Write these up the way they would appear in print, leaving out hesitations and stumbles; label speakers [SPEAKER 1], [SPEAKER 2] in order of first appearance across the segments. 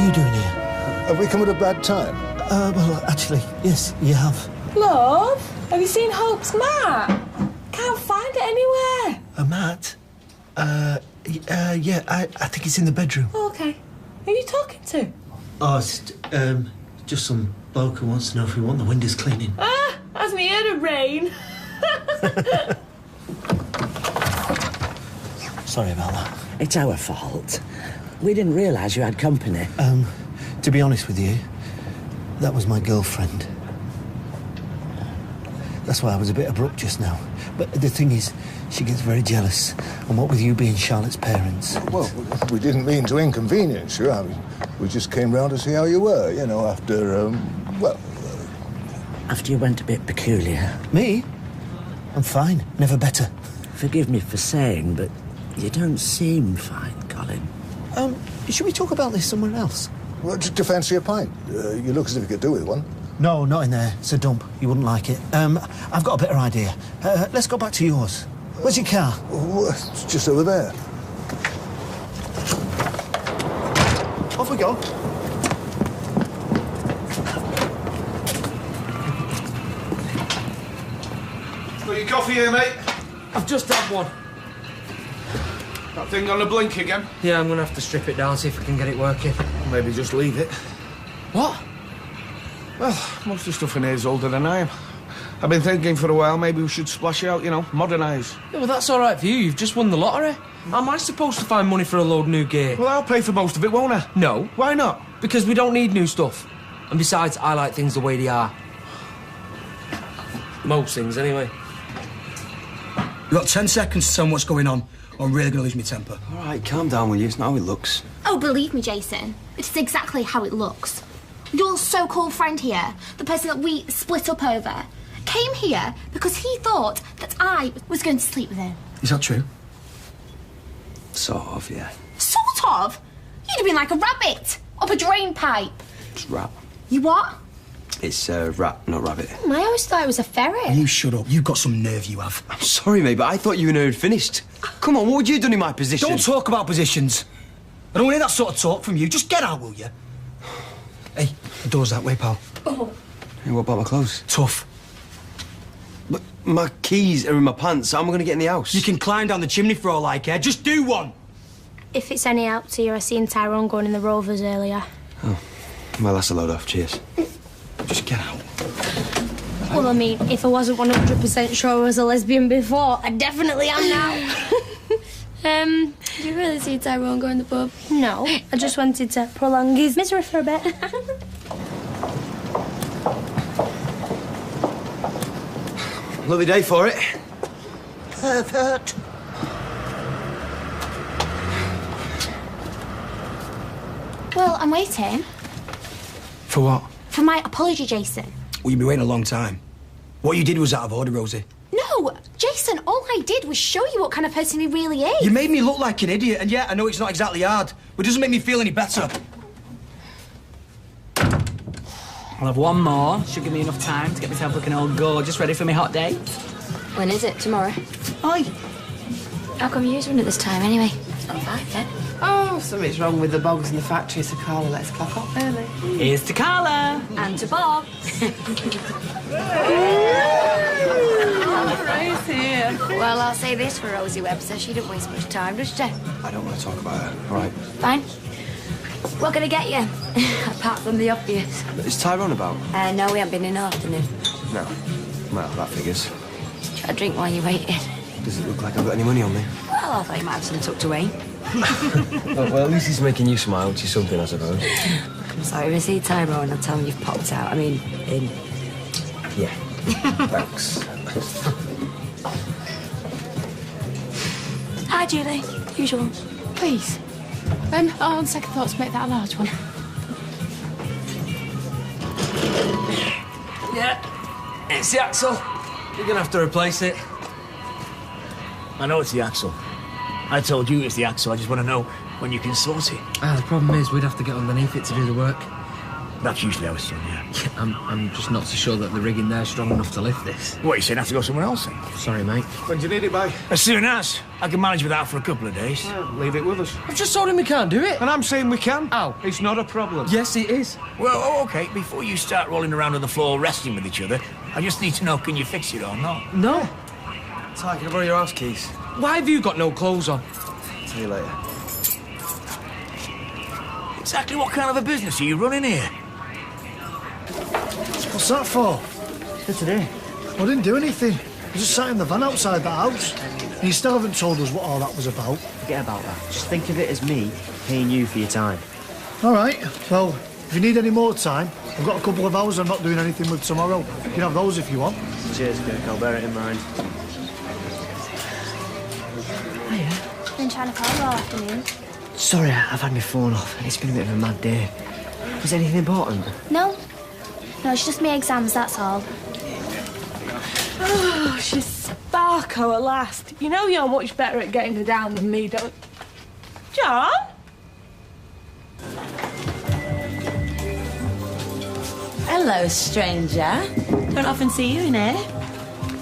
[SPEAKER 1] you doing here?
[SPEAKER 2] Have we come at a bad time?
[SPEAKER 1] Well, actually, yes, you have.
[SPEAKER 3] Love, have you seen Hope's map? Can't find it anywhere.
[SPEAKER 1] A mat? Yeah, I think it's in the bedroom.
[SPEAKER 3] Oh, okay. Who are you talking to?
[SPEAKER 1] Oh, it's just some bloke who wants to know if we want the windows cleaning.
[SPEAKER 3] Ah, hasn't he heard of rain?
[SPEAKER 1] Sorry about that.
[SPEAKER 4] It's our fault. We didn't realise you had company.
[SPEAKER 1] To be honest with you, that was my girlfriend. That's why I was a bit abrupt just now. But the thing is, she gets very jealous. And what with you being Charlotte's parents...
[SPEAKER 2] Well, we didn't mean to inconvenience you. I mean, we just came round to see how you were, you know, after,
[SPEAKER 4] After you went a bit peculiar.
[SPEAKER 1] Me? I'm fine. Never better.
[SPEAKER 4] Forgive me for saying, but you don't seem fine, Colin.
[SPEAKER 1] Should we talk about this somewhere else?
[SPEAKER 2] Well, to fancy a pint. You look as if you could do with one.
[SPEAKER 1] No, not in there. It's a dump. You wouldn't like it. I've got a better idea. Let's go back to yours. Where's your car?
[SPEAKER 2] It's just over there.
[SPEAKER 1] Off we go.
[SPEAKER 5] Got your coffee here, mate?
[SPEAKER 6] I've just had one.
[SPEAKER 5] That thing on the blink again?
[SPEAKER 6] Yeah, I'm gonna have to strip it down, see if we can get it working.
[SPEAKER 5] Maybe just leave it.
[SPEAKER 6] What?
[SPEAKER 5] Well, most of the stuff in here is older than I am. I've been thinking for a while maybe we should splash out, you know, modernise.
[SPEAKER 6] Yeah, well, that's all right for you. You've just won the lottery. How am I supposed to find money for a load of new gear?
[SPEAKER 5] Well, I'll pay for most of it, won't I?
[SPEAKER 6] No.
[SPEAKER 5] Why not?
[SPEAKER 6] Because we don't need new stuff. And besides, I like things the way they are. Most things, anyway.
[SPEAKER 7] You've got 10 seconds to tell me what's going on, or I'm really going to lose my temper.
[SPEAKER 8] All right, calm down, will you? It's not how it looks.
[SPEAKER 9] Oh, believe me, Jason, it is exactly how it looks. Your so-called friend here, the person that we split up over, came here because he thought that I was going to sleep with him.
[SPEAKER 7] Is that true?
[SPEAKER 8] Sort of, yeah.
[SPEAKER 9] Sort of? You'd have been like a rabbit up a drain pipe.
[SPEAKER 8] It's rat.
[SPEAKER 9] You what?
[SPEAKER 8] It's rat, not rabbit.
[SPEAKER 9] I always thought it was a ferret.
[SPEAKER 7] You shut up. You've got some nerve, you have.
[SPEAKER 8] I'm sorry, mate, but I thought you and her had finished. Come on, what would you have done in my position?
[SPEAKER 7] Don't talk about positions. I don't want to hear that sort of talk from you. Just get out, will you? Hey, the door's that way, pal.
[SPEAKER 9] Oh.
[SPEAKER 8] Hey, what about my clothes?
[SPEAKER 7] Tough.
[SPEAKER 8] But my keys are in my pants. How am I going to get in the house?
[SPEAKER 7] You can climb down the chimney for all I care. Just do one.
[SPEAKER 9] If it's any help to you, I seen Tyrone going in the Rovers earlier.
[SPEAKER 8] Oh, well, that's a load off. Cheers.
[SPEAKER 7] Just get out.
[SPEAKER 9] Well, I mean, if I wasn't 100% sure I was a lesbian before, I definitely am now.
[SPEAKER 10] Did you really see Tyrone go in the pub?
[SPEAKER 9] No, I just wanted to prolong his misery for a bit.
[SPEAKER 8] Lovely day for it.
[SPEAKER 1] Perfect.
[SPEAKER 9] Well, I'm waiting.
[SPEAKER 7] For what?
[SPEAKER 9] For my apology, Jason.
[SPEAKER 7] Well, you've been waiting a long time. What you did was out of order, Rosie.
[SPEAKER 9] No, Jason, all I did was show you what kind of person he really is.
[SPEAKER 7] You made me look like an idiot, and yeah, I know it's not exactly hard, but it doesn't make me feel any better.
[SPEAKER 11] I'll have one more. Should give me enough time to get myself looking all gorgeous, ready for my hot date.
[SPEAKER 10] When is it? Tomorrow?
[SPEAKER 11] Aye.
[SPEAKER 10] How come you use one at this time, anyway? It's not 5 yet.
[SPEAKER 12] Oh, something's wrong with the bogs in the factory, so Carla, let's clock up early.
[SPEAKER 11] Here's to Carla.
[SPEAKER 10] And to Bob.
[SPEAKER 12] Rose here.
[SPEAKER 10] Well, I'll say this for Rosie Webster. She didn't waste much time, does she?
[SPEAKER 8] I don't want to talk about her. All right.
[SPEAKER 10] Fine. What can I get you? Apart from the obvious.
[SPEAKER 8] Is Tyrone about?
[SPEAKER 10] No, we haven't been in the afternoon.
[SPEAKER 8] No. Well, that figures.
[SPEAKER 10] Try a drink while you're waiting.
[SPEAKER 8] Does it look like I've got any money on me?
[SPEAKER 10] Well, I thought you might have some tucked away.
[SPEAKER 8] Well, at least he's making you smile, which is something, I suppose.
[SPEAKER 10] I'm sorry, if I see Tyrone, I'll tell him you've popped out. I mean, in.
[SPEAKER 8] Yeah. Thanks.
[SPEAKER 10] Hi, Julie. Usual.
[SPEAKER 12] Please. On second thoughts, make that a large one.
[SPEAKER 6] Yeah, it's the axle. You're gonna have to replace it.
[SPEAKER 11] I know it's the axle. I told you it's the axle. I just want to know when you can sort it.
[SPEAKER 6] The problem is we'd have to get underneath it to do the work.
[SPEAKER 13] That's usually how it's done, yeah.
[SPEAKER 6] I'm just not so sure that the rigging there's strong enough to lift this.
[SPEAKER 13] What, you saying I have to go somewhere else then?
[SPEAKER 6] Sorry, mate.
[SPEAKER 5] When do you need it by?
[SPEAKER 13] As soon as. I can manage without for a couple of days.
[SPEAKER 5] Well, leave it with us.
[SPEAKER 6] I've just told him we can't do it.
[SPEAKER 5] And I'm saying we can.
[SPEAKER 6] Ow.
[SPEAKER 5] It's not a problem.
[SPEAKER 6] Yes, it is.
[SPEAKER 13] Well, OK, before you start rolling around on the floor wrestling with each other, I just need to know, can you fix it or not?
[SPEAKER 6] No.
[SPEAKER 8] Ty, can I borrow your house keys?
[SPEAKER 6] Why have you got no clothes on?
[SPEAKER 8] See you later.
[SPEAKER 13] Exactly what kind of a business are you running here?
[SPEAKER 14] What's that for?
[SPEAKER 8] For today.
[SPEAKER 14] I didn't do anything. I just sat in the van outside the house. And you still haven't told us what all that was about.
[SPEAKER 15] Forget about that. Just think of it as me paying you for your time.
[SPEAKER 14] All right. Well, if you need any more time, I've got a couple of hours I'm not doing anything with tomorrow. You can have those if you want.
[SPEAKER 15] Cheers, Kirk. I'll bear it in mind.
[SPEAKER 9] Hiya. Been trying to call you all afternoon.
[SPEAKER 15] Sorry, I've had my phone off. It's been a bit of a mad day. Was anything important?
[SPEAKER 9] No. No, it's just my exams, that's all.
[SPEAKER 3] Oh, she's Sparko at last. You know you're much better at getting her down than me, don't... John?
[SPEAKER 10] Hello, stranger. Don't often see you in here.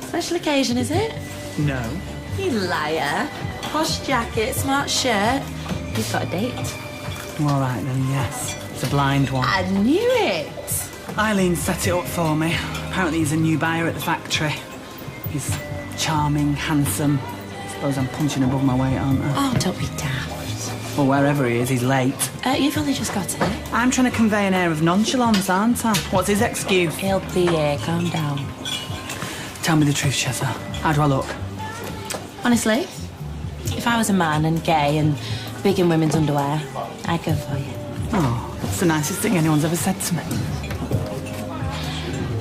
[SPEAKER 10] Special occasion, is it?
[SPEAKER 11] No.
[SPEAKER 10] You liar. Posh jacket, smart shirt. You've got a date.
[SPEAKER 11] All right, then, yes. It's a blind one.
[SPEAKER 10] I knew it.
[SPEAKER 11] Eileen set it up for me. Apparently he's a new buyer at the factory. He's charming, handsome. I suppose I'm punching above my weight, aren't I?
[SPEAKER 10] Oh, don't be daft.
[SPEAKER 11] Well, wherever he is, he's late.
[SPEAKER 10] You've only just got here.
[SPEAKER 11] I'm trying to convey an air of nonchalance, aren't I? What's his excuse?
[SPEAKER 10] He'll be here. Calm down.
[SPEAKER 11] Tell me the truth, Chessa. How do I look?
[SPEAKER 10] Honestly, if I was a man and gay and big in women's underwear, I'd go for you.
[SPEAKER 11] Oh, that's the nicest thing anyone's ever said to me.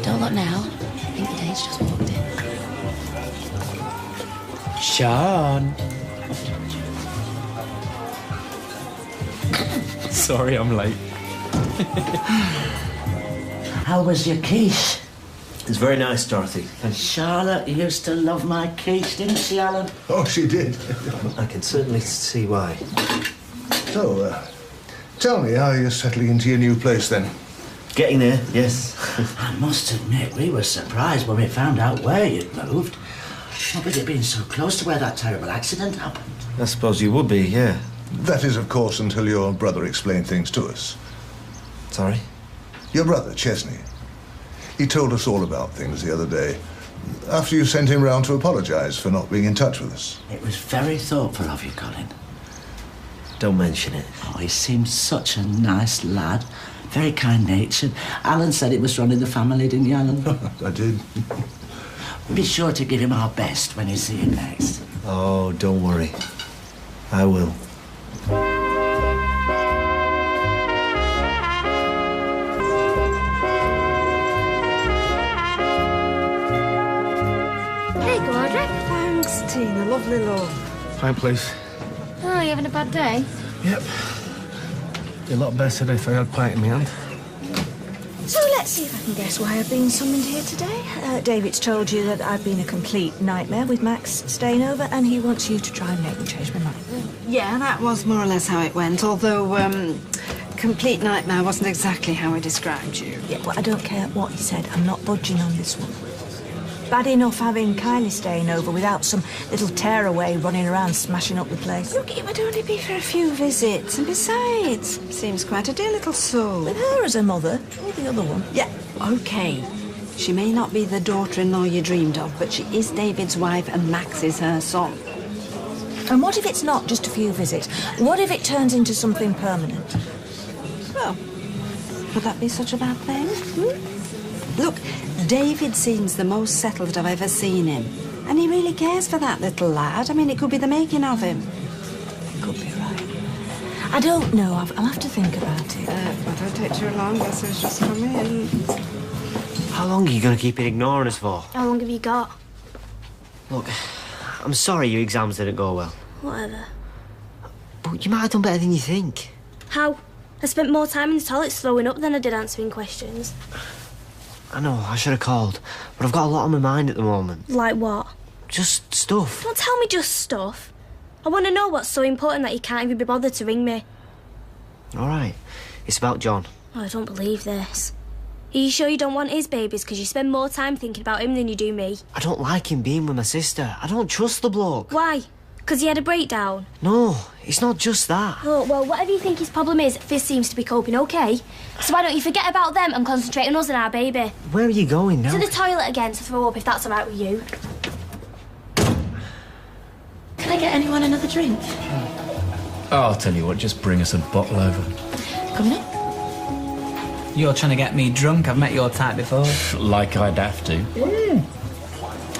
[SPEAKER 10] Don't look now. I think the date's just walked in.
[SPEAKER 6] Sean. Sorry, I'm late.
[SPEAKER 4] How was your quiche?
[SPEAKER 8] It's very nice, Dorothy.
[SPEAKER 4] And Charlotte used to love my quiche, didn't she, Alan?
[SPEAKER 2] Oh, she did.
[SPEAKER 8] I can certainly see why.
[SPEAKER 2] So, tell me, how are you settling into your new place, then?
[SPEAKER 8] Getting there, yes.
[SPEAKER 4] I must admit, we were surprised when we found out where you'd moved. Not with it being so close to where that terrible accident happened.
[SPEAKER 8] I suppose you would be, yeah.
[SPEAKER 2] That is, of course, until your brother explained things to us.
[SPEAKER 8] Sorry?
[SPEAKER 2] Your brother, Chesney. He told us all about things the other day, after you sent him round to apologise for not being in touch with us.
[SPEAKER 4] It was very thoughtful of you, Colin.
[SPEAKER 8] Don't mention it.
[SPEAKER 4] Oh, he seemed such a nice lad. Very kind-natured. Alan said it was running the family, didn't you, Alan?
[SPEAKER 2] I did.
[SPEAKER 4] Be sure to give him our best when you see him next.
[SPEAKER 8] Oh, don't worry. I will.
[SPEAKER 9] Hey, Gordon.
[SPEAKER 12] Thanks, Tina. Lovely love.
[SPEAKER 5] Fine place.
[SPEAKER 9] Oh, you having a bad day?
[SPEAKER 5] Yep. Be a lot better if I had a pint in my hand.
[SPEAKER 16] So let's see if I can guess why I've been summoned here today. David's told you that I've been a complete nightmare with Max staying over, and he wants you to try and make me change my mind.
[SPEAKER 12] Yeah, that was more or less how it went, although, complete nightmare wasn't exactly how I described you.
[SPEAKER 16] Yeah, well, I don't care what he said. I'm not budging on this one. Bad enough having Kylie staying over without some little tearaway running around smashing up the place.
[SPEAKER 12] Look, it would only be for a few visits, and besides, seems quite a dear little soul.
[SPEAKER 16] With her as a mother, or the other one.
[SPEAKER 12] Yeah, OK. She may not be the daughter-in-law you dreamed of, but she is David's wife and Max is her son.
[SPEAKER 16] And what if it's not just a few visits? What if it turns into something permanent?
[SPEAKER 12] Well, would that be such a bad thing? Look, David seems the most settled that I've ever seen him. And he really cares for that little lad. I mean, it could be the making of him.
[SPEAKER 16] Could be right. I don't know. I'll have to think about it.
[SPEAKER 12] Well, don't take too long. Guess who's just come in.
[SPEAKER 15] How long are you going to keep ignoring us for?
[SPEAKER 9] How long have you got?
[SPEAKER 15] Look, I'm sorry your exams didn't go well.
[SPEAKER 9] Whatever.
[SPEAKER 15] But you might have done better than you think.
[SPEAKER 9] How? I spent more time in the toilet throwing up than I did answering questions.
[SPEAKER 15] I know, I should have called. But I've got a lot on my mind at the moment.
[SPEAKER 9] Like what?
[SPEAKER 15] Just stuff.
[SPEAKER 9] Don't tell me just stuff. I want to know what's so important that you can't even be bothered to ring me.
[SPEAKER 15] All right. It's about John.
[SPEAKER 17] Oh, I don't believe this. Are you sure you don't want his babies because you spend more time thinking about him than you do me?
[SPEAKER 15] I don't like him being with my sister. I don't trust the bloke.
[SPEAKER 17] Why? Because he had a breakdown?
[SPEAKER 15] No, it's not just that.
[SPEAKER 17] Oh, well, whatever you think his problem is, Fizz seems to be coping okay. So why don't you forget about them and concentrate on us and our baby?
[SPEAKER 15] Where are you going now?
[SPEAKER 17] To the toilet again to throw up, if that's all right with you.
[SPEAKER 10] Can I get anyone another drink?
[SPEAKER 18] Oh, I'll tell you what, just bring us a bottle over.
[SPEAKER 10] Coming up?
[SPEAKER 11] You're trying to get me drunk. I've met your type before.
[SPEAKER 18] Like I'd have to.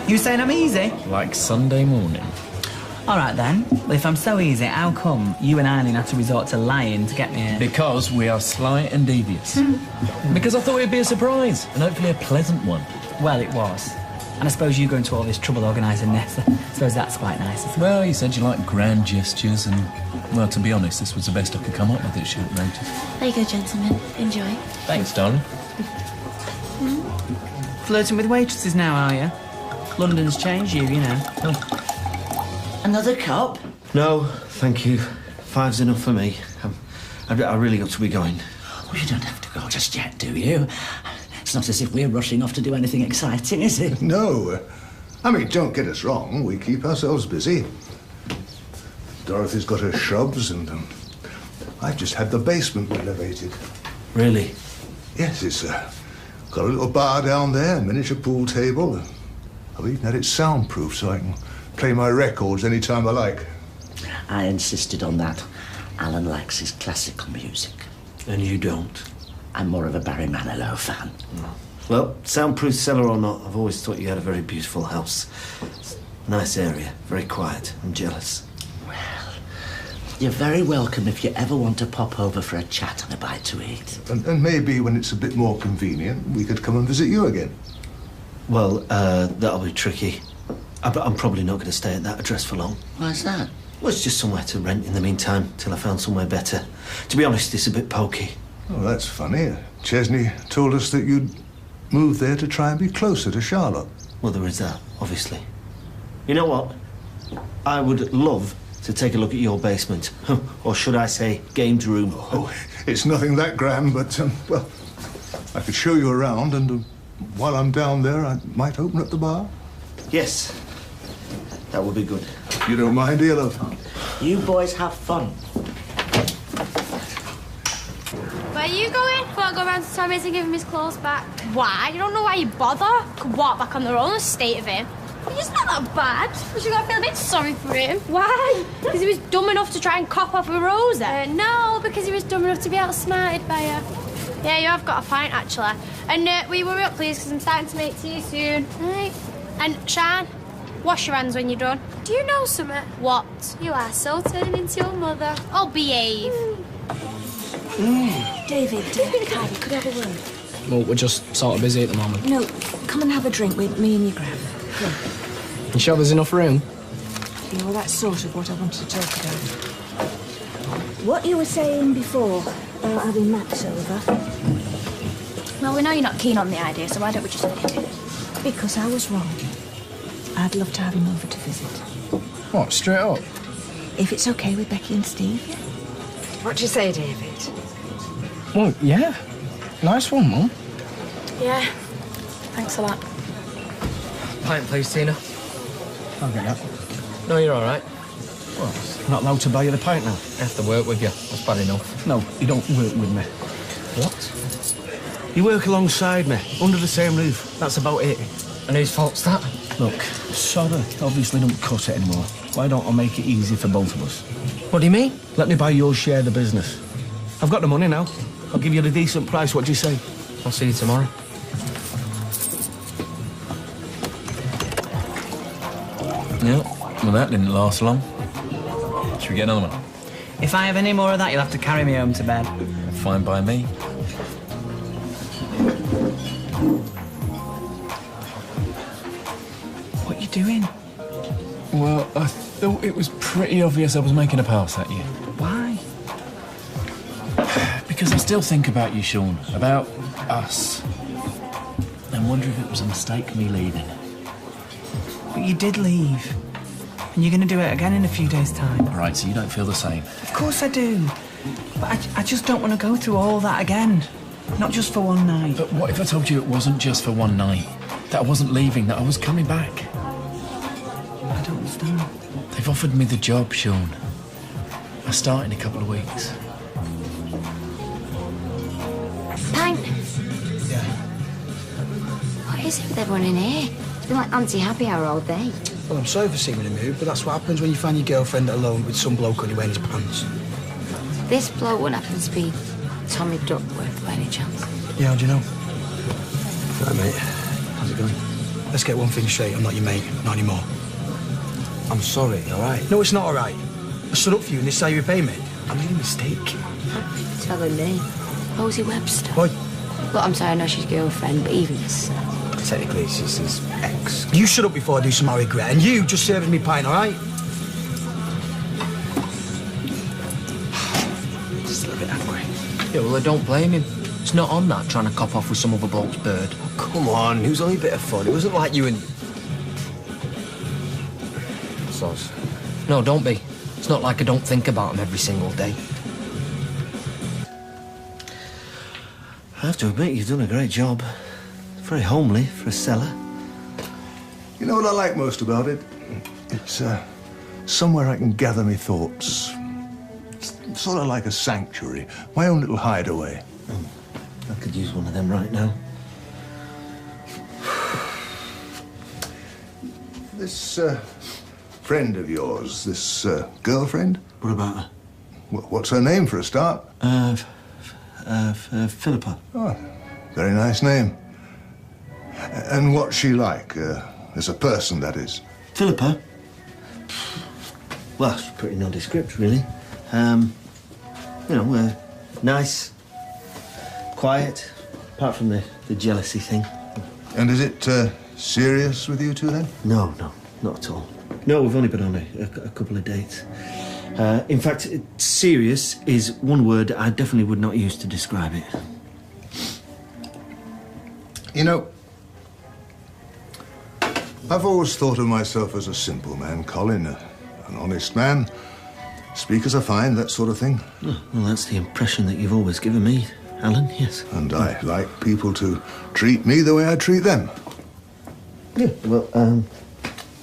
[SPEAKER 11] You saying I'm easy?
[SPEAKER 18] Like Sunday morning.
[SPEAKER 11] All right, then. Well, if I'm so easy, how come you and Eileen had to resort to lying to get me here?
[SPEAKER 18] Because we are sly and devious. Because I thought it'd be a surprise, and hopefully a pleasant one.
[SPEAKER 11] Well, it was. And I suppose you go into all this trouble organising this. I suppose that's quite nice, isn't it?
[SPEAKER 18] Well, you said you like grand gestures, and, well, to be honest, this was the best I could come up with at short notice.
[SPEAKER 10] There you go, gentlemen. Enjoy.
[SPEAKER 18] Thanks, darling.
[SPEAKER 11] Flirting with waitresses now, are you? London's changed you, you know.
[SPEAKER 4] Another cup?
[SPEAKER 8] No, thank you. 5's enough for me. I really got to be going.
[SPEAKER 4] Well, you don't have to go just yet, do you? It's not as if we're rushing off to do anything exciting, is it?
[SPEAKER 2] No. I mean, don't get us wrong. We keep ourselves busy. Dorothy's got her shrubs, and I've just had the basement renovated.
[SPEAKER 8] Really?
[SPEAKER 2] Yes, it's got a little bar down there, a miniature pool table. I've even had it soundproof so I can play my records any time I like.
[SPEAKER 4] I insisted on that. Alan likes his classical music.
[SPEAKER 8] And you don't?
[SPEAKER 4] I'm more of a Barry Manilow fan.
[SPEAKER 8] Well, soundproof cellar or not, I've always thought you had a very beautiful house. Nice area, very quiet. I'm jealous.
[SPEAKER 4] Well, you're very welcome if you ever want to pop over for a chat and a bite to eat.
[SPEAKER 2] And maybe when it's a bit more convenient, we could come and visit you again.
[SPEAKER 8] Well, that'll be tricky. I'm probably not going to stay at that address for long.
[SPEAKER 4] Why's that?
[SPEAKER 8] Well, it's just somewhere to rent in the meantime, till I found somewhere better. To be honest, it's a bit pokey.
[SPEAKER 2] Oh, that's funny. Chesney told us that you'd moved there to try and be closer to Charlotte.
[SPEAKER 8] Well, there is that, obviously. You know what? I would love to take a look at your basement. Or should I say, games room.
[SPEAKER 2] Oh, it's nothing that grand, but, well, I could show you around, and while I'm down there, I might open up the bar.
[SPEAKER 8] Yes. That would be good.
[SPEAKER 2] You don't mind, do you, love?
[SPEAKER 4] You boys have fun.
[SPEAKER 17] Where are you going? Thought I'd go round to Tommy's and give him his clothes back. Why? You don't know why you bother? Could walk back on their own, the state of him. He's not that bad. But you gotta feel a bit sorry for him. Why? Because he was dumb enough to try and cop off with Rosa? No, because he was dumb enough to be outsmarted by her. Yeah, you have got a pint, actually. And will you hurry up, please, because I'm starting to make tea soon. Right. And, Shan, wash your hands when you're done. Do you know something? What? You are so turning into your mother. Oh, behave.
[SPEAKER 16] David, Carrie, could I have a word?
[SPEAKER 6] Well, we're just sort of busy at the moment.
[SPEAKER 16] No, come and have a drink with me and your gran. Come.
[SPEAKER 6] You sure there's enough room?
[SPEAKER 16] You know, that's sort of what I wanted to talk about. What you were saying before about having Max over.
[SPEAKER 17] Well, we know you're not keen on the idea, so why don't we just look at it?
[SPEAKER 16] Because I was wrong. I'd love to have him over to visit.
[SPEAKER 6] What, straight up?
[SPEAKER 16] If it's okay with Becky and Steve. What do you say, David?
[SPEAKER 6] Well, yeah. Nice one, Mum.
[SPEAKER 10] Yeah. Thanks a lot.
[SPEAKER 15] Pint, please, Tina.
[SPEAKER 6] I'll get that.
[SPEAKER 15] No, you're all right.
[SPEAKER 6] Well, not allowed to buy you the pint now.
[SPEAKER 15] I have to work with you. That's bad enough.
[SPEAKER 6] No, you don't work with me.
[SPEAKER 15] What?
[SPEAKER 5] You work alongside me, under the same roof. That's about it.
[SPEAKER 15] And whose fault's that?
[SPEAKER 6] Look, Sodder obviously don't cut it anymore. Why don't I make it easy for both of us?
[SPEAKER 15] What do you mean?
[SPEAKER 5] Let me buy your share of the business. I've got the money now. I'll give you a decent price. What do you say?
[SPEAKER 15] I'll see you tomorrow.
[SPEAKER 18] Yeah, well, that didn't last long. Should we get another one?
[SPEAKER 11] If I have any more of that, you'll have to carry me home to bed.
[SPEAKER 18] Fine by me.
[SPEAKER 11] What are you doing?
[SPEAKER 18] Well, I thought it was pretty obvious I was making a pass at you.
[SPEAKER 11] Why?
[SPEAKER 18] Because I still think about you, Sean. About us. And wonder if it was a mistake me leaving.
[SPEAKER 11] But you did leave. And you're going to do it again in a few days' time.
[SPEAKER 18] All right, so you don't feel the same?
[SPEAKER 11] Of course I do. But I just don't want to go through all that again. Not just for one night.
[SPEAKER 18] But what if I told you it wasn't just for one night? That I wasn't leaving, that I was coming back?
[SPEAKER 11] I don't understand.
[SPEAKER 18] They've offered me the job, Sean. I start in a couple of weeks.
[SPEAKER 17] Pine,
[SPEAKER 14] Yeah.
[SPEAKER 17] what is it with everyone in here? It's been like anti-happy hour all day.
[SPEAKER 7] Well, I'm sorry for seeming in the mood, but that's what happens when you find your girlfriend alone with some bloke only wearing his pants.
[SPEAKER 17] This bloke wouldn't happen to be Tommy Duckworth by any chance.
[SPEAKER 7] Yeah, how do you know?
[SPEAKER 15] Right, mate. How's it going?
[SPEAKER 7] Let's get one thing straight. I'm not your mate. Not anymore.
[SPEAKER 15] I'm sorry, all right?
[SPEAKER 7] No, it's not all right. I stood up for you and this is how you repay me.
[SPEAKER 15] I made a mistake.
[SPEAKER 17] Telling me. Rosie Webster.
[SPEAKER 7] Boy.
[SPEAKER 17] Look, I'm sorry, I know she's your girlfriend, but even so.
[SPEAKER 15] Technically, she's his ex.
[SPEAKER 7] You shut up before I do some I regret, and you just serving me pint, all right?
[SPEAKER 15] Just a little bit angry.
[SPEAKER 6] Yeah, well, I don't blame him. It's not on that, trying to cop off with some other bloke's bird.
[SPEAKER 15] Oh, come on, it was only a bit of fun. It wasn't like you and... Soz.
[SPEAKER 6] No, don't be. It's not like I don't think about him every single day.
[SPEAKER 8] I have to admit, you've done a great job. Very homely for a cellar.
[SPEAKER 2] You know what I like most about it? It's somewhere I can gather my thoughts. It's sort of like a sanctuary, my own little hideaway.
[SPEAKER 8] I could use one of them right now.
[SPEAKER 2] This friend of yours, this girlfriend?
[SPEAKER 8] What about her?
[SPEAKER 2] What's her name for a start?
[SPEAKER 8] Philippa.
[SPEAKER 2] Oh, very nice name. And what's she like, as a person, that is?
[SPEAKER 8] Philippa? Well, she's pretty nondescript, really. Nice, quiet, apart from the jealousy thing.
[SPEAKER 2] And is it serious with you two, then?
[SPEAKER 8] No, not at all. No, we've only been on a couple of dates. In fact, serious is one word I definitely would not use to describe it.
[SPEAKER 2] You know, I've always thought of myself as a simple man, Colin, an honest man. Speak as I find, that sort of thing.
[SPEAKER 8] Oh, well, that's the impression that you've always given me, Alan, yes.
[SPEAKER 2] And I like people to treat me the way I treat them.
[SPEAKER 8] Yeah, well,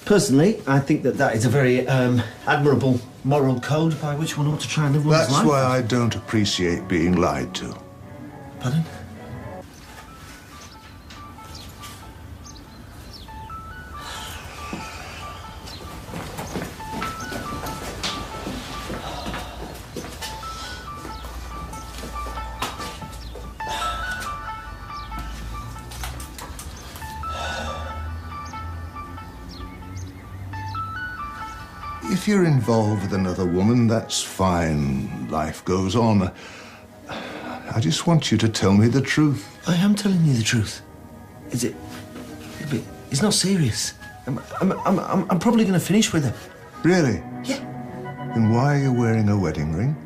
[SPEAKER 8] personally, I think that is a very admirable moral code by which one ought to try and live one's life.
[SPEAKER 2] That's why I don't appreciate being lied to.
[SPEAKER 8] Pardon?
[SPEAKER 2] If you're involved with another woman, that's fine. Life goes on. I just want you to tell me the truth.
[SPEAKER 8] I am telling you the truth. Is it? It's not serious. I'm probably going to finish with her.
[SPEAKER 2] Really?
[SPEAKER 8] Yeah.
[SPEAKER 2] Then why are you wearing a wedding ring?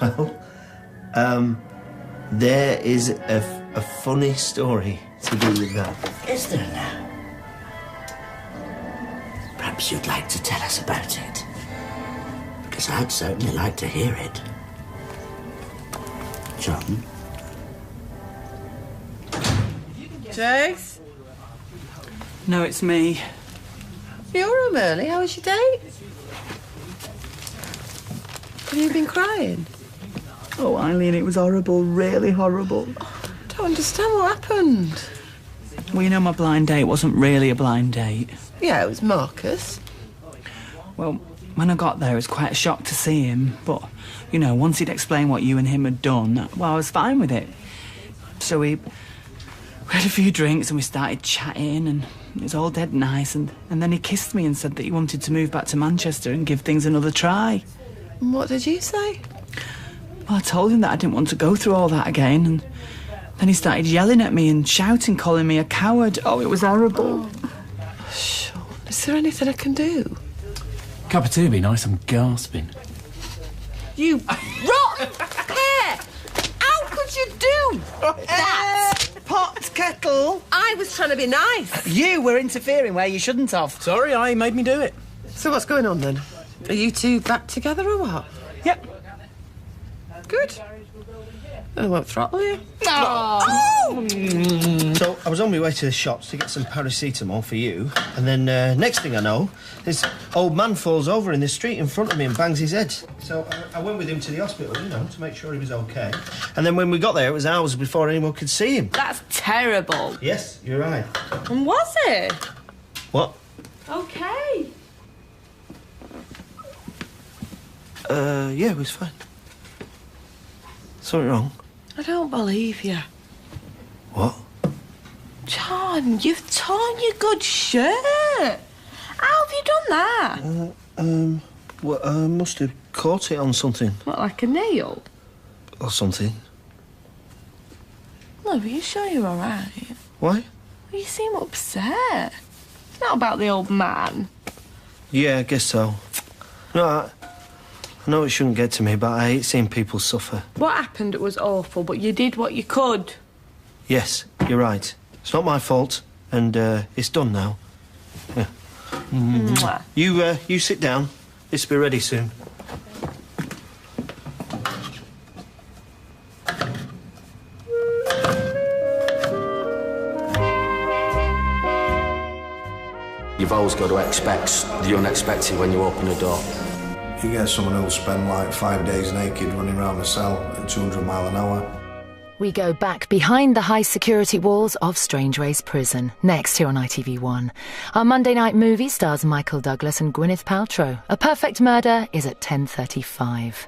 [SPEAKER 8] Well, there is a funny story to do with that.
[SPEAKER 4] Is there now? Perhaps you'd like to tell us about it. Because I'd certainly like to hear it. John?
[SPEAKER 11] Jace? No, it's me.
[SPEAKER 19] You're home early. How was your date? Have you been crying?
[SPEAKER 11] Oh, Eileen, it was horrible, really horrible.
[SPEAKER 19] Don't understand what happened.
[SPEAKER 11] Well, you know, my blind date wasn't really a blind date.
[SPEAKER 19] Yeah, it was Marcus.
[SPEAKER 11] Well, when I got there, it was quite a shock to see him. But, you know, once he'd explained what you and him had done, well, I was fine with it. So we had a few drinks and we started chatting and it was all dead nice. And then he kissed me and said that he wanted to move back to Manchester and give things another try.
[SPEAKER 19] And what did you say?
[SPEAKER 11] Well, I told him that I didn't want to go through all that again. And then he started yelling at me and shouting, calling me a coward. Oh, it was horrible.
[SPEAKER 19] Oh, Sean, is there anything I can do?
[SPEAKER 18] Cup of tea would be nice. I'm gasping.
[SPEAKER 19] You rotten pair! How could you do that?
[SPEAKER 7] Pot kettle.
[SPEAKER 19] I was trying to be nice.
[SPEAKER 7] You were interfering where you shouldn't have.
[SPEAKER 6] Sorry, I made me do it.
[SPEAKER 19] So what's going on then? Are you two back together or what?
[SPEAKER 11] Yep.
[SPEAKER 19] Good. I won't throttle you.
[SPEAKER 8] So I was on my way to the shops to get some paracetamol for you, and then next thing I know, this old man falls over in the street in front of me and bangs his head. So I went with him to the hospital, you know, to make sure he was okay. And then when we got there, it was hours before anyone could see him.
[SPEAKER 3] That's terrible.
[SPEAKER 8] Yes, you're right.
[SPEAKER 3] And was it?
[SPEAKER 8] What?
[SPEAKER 3] Okay.
[SPEAKER 8] Yeah, it was fine. Something wrong?
[SPEAKER 19] I don't believe you.
[SPEAKER 8] What?
[SPEAKER 3] John, you've torn your good shirt. How have you done that?
[SPEAKER 8] Well, I must have caught it on something.
[SPEAKER 3] What, like a nail?
[SPEAKER 8] Or something.
[SPEAKER 3] Love, are you sure you're all right?
[SPEAKER 8] Why?
[SPEAKER 3] Well, you seem upset. It's not about the old man.
[SPEAKER 8] Yeah, I guess so. No, I know it shouldn't get to me, but I hate seeing people suffer.
[SPEAKER 3] What happened was awful, but you did what you could.
[SPEAKER 8] Yes, you're right. It's not my fault, and it's done now. Yeah.
[SPEAKER 3] Mwah.
[SPEAKER 8] You sit down. This will be ready soon.
[SPEAKER 20] You've always got to expect the unexpected when you open a door.
[SPEAKER 21] You get someone who'll spend like 5 days naked running around the cell at 200 miles an hour.
[SPEAKER 22] We go back behind the high-security walls of Strangeways Prison, next here on ITV1. Our Monday night movie stars Michael Douglas and Gwyneth Paltrow. A Perfect Murder is at 10:35.